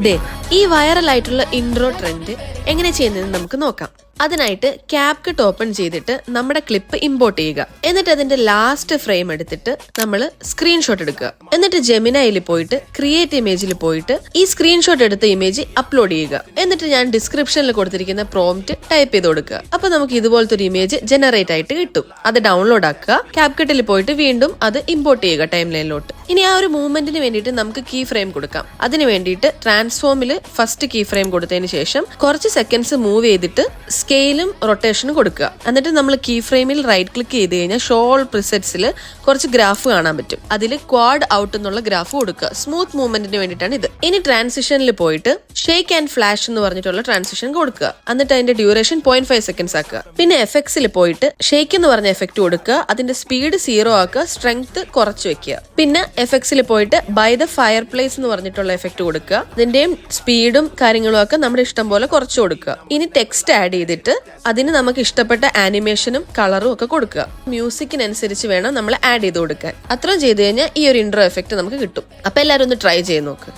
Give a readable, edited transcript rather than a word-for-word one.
ദേ ഈ വൈറലായിട്ടുള്ള intro trend എങ്ങനെ ചെയ്യുന്നതെന്ന് നമുക്ക് നോക്കാം. അതിനായിട്ട് ക്യാപ്കട്ട് ഓപ്പൺ ചെയ്തിട്ട് നമ്മുടെ ക്ലിപ്പ് ഇമ്പോർട്ട് ചെയ്യുക. എന്നിട്ട് അതിന്റെ ലാസ്റ്റ് ഫ്രെയിം എടുത്തിട്ട് നമ്മൾ സ്ക്രീൻഷോട്ട് എടുക്കുക. എന്നിട്ട് ജെമിനയിൽ പോയിട്ട് ക്രിയേറ്റ് ഇമേജിൽ പോയിട്ട് ഈ സ്ക്രീൻഷോട്ട് എടുത്ത ഇമേജ് അപ്ലോഡ് ചെയ്യുക. എന്നിട്ട് ഞാൻ ഡിസ്ക്രിപ്ഷനിൽ കൊടുത്തിരിക്കുന്ന പ്രോംപ്റ്റ് ടൈപ്പ് ചെയ്ത് കൊടുക്കുക. അപ്പൊ നമുക്ക് ഇതുപോലത്തെ ഒരു ഇമേജ് ജനറേറ്റ് ആയിട്ട് കിട്ടും. അത് ഡൗൺലോഡ് ആക്കുക. ക്യാപ്കട്ടിൽ പോയിട്ട് വീണ്ടും അത് ഇമ്പോർട്ട് ചെയ്യുക ടൈം ലൈനിലോട്ട്. ഇനി ആ ഒരു മൂവ്മെന്റിന് വേണ്ടിയിട്ട് നമുക്ക് കീ ഫ്രെയിം കൊടുക്കാം. അതിന് വേണ്ടിയിട്ട് ട്രാൻസ്ഫോമിൽ ഫസ്റ്റ് കീ ഫ്രെയിം കൊടുത്തതിന് ശേഷം കുറച്ച് സെക്കൻഡ്സ് മൂവ് ചെയ്തിട്ട് സ്കെയിലും റൊട്ടേഷനും കൊടുക്കുക. എന്നിട്ട് നമ്മൾ കീ ഫ്രെയിമിൽ റൈറ്റ് ക്ലിക്ക് ചെയ്ത് കഴിഞ്ഞാൽ ഷോ ഓൾ പ്രിസെറ്റ്സിൽ കുറച്ച് ഗ്രാഫ് കാണാൻ പറ്റും. അതിൽ ക്വാഡ് ഔട്ട് എന്നുള്ള ഗ്രാഫ് കൊടുക്കുക. സ്മൂത്ത് മൂവ്മെന്റിന് വേണ്ടിയിട്ടാണ് ഇത്. ഇനി ട്രാൻസിഷനിൽ പോയിട്ട് ഷേക്ക് ആൻഡ് ഫ്ലാഷ് എന്ന് പറഞ്ഞിട്ടുള്ള ട്രാൻസിഷൻ കൊടുക്കുക. എന്നിട്ട് അതിന്റെ ഡ്യൂറേഷൻ 0.5 സെക്കൻഡ്സ് ആക്കുക. പിന്നെ എഫക്ട്സിൽ പോയിട്ട് ഷേക്ക് എന്ന് പറഞ്ഞ എഫക്ട് കൊടുക്കുക. അതിന്റെ സ്പീഡ് 0 ആക്കുക. സ്ട്രെങ്ത് കുറച്ച് വെക്കുക. പിന്നെ എഫക്ട്സിൽ പോയിട്ട് ബൈ ദ ഫയർ പ്ലേസ് എന്ന് പറഞ്ഞിട്ടുള്ള എഫക്ട് കൊടുക്കുക. അതിന്റെയും സ്പീഡും കാര്യങ്ങളും ഒക്കെ നമ്മുടെ ഇഷ്ടം പോലെ കുറച്ച് കൊടുക്കുക. ഇനി ടെക്സ്റ്റ് ആഡ് ചെയ്തിട്ട് അതിന് നമുക്ക് ഇഷ്ടപ്പെട്ട ആനിമേഷനും കളറും ഒക്കെ കൊടുക്കുക. മ്യൂസിക്കിനനുസരിച്ച് വേണം നമ്മൾ ആഡ് ചെയ്ത് കൊടുക്കാൻ. അത്രയും ചെയ്ത് കഴിഞ്ഞാൽ ഈ ഒരു ഇൻട്രോ എഫക്ട് നമുക്ക് കിട്ടും. അപ്പൊ എല്ലാവരും ഒന്ന് ട്രൈ ചെയ്ത് നോക്ക്.